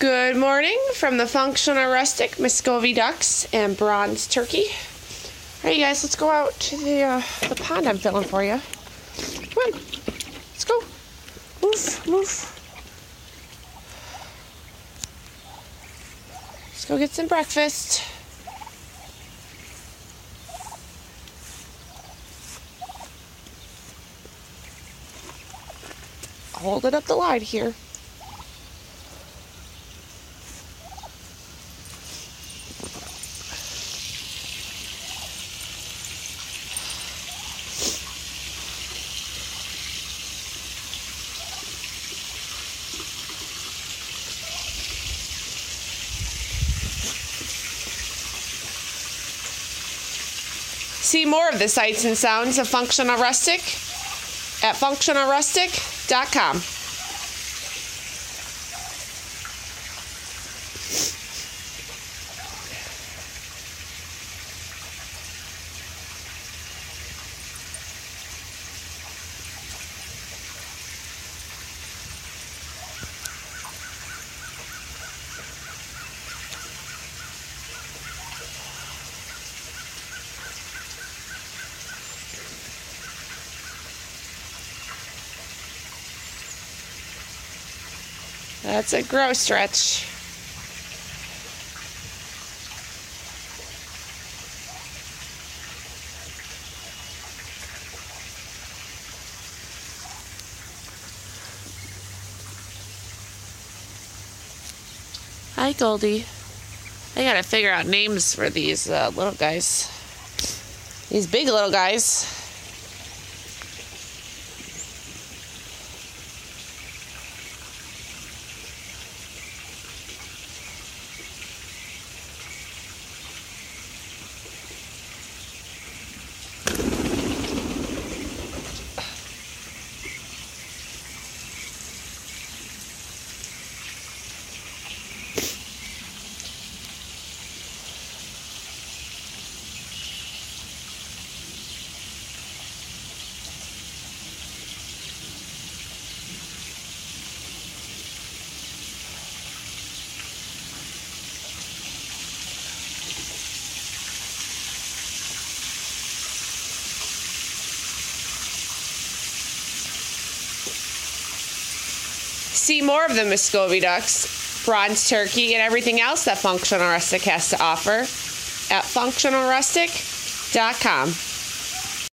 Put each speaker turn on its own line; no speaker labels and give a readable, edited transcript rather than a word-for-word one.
Good morning from the Functional Rustic, Muscovy ducks and bronze turkey. All right, you guys, let's go out to the pond I'm filling for you. Come on, let's go. Move, move. Let's go get some breakfast. Holding up the line here. See more of the sights and sounds of Functional Rustic at functionalrustic.com. That's a gross stretch. Hi, Goldie. I gotta figure out names for these little guys. These big little guys. See more of the Muscovy ducks, bronze turkey, and everything else that Functional Rustic has to offer at functionalrustic.com.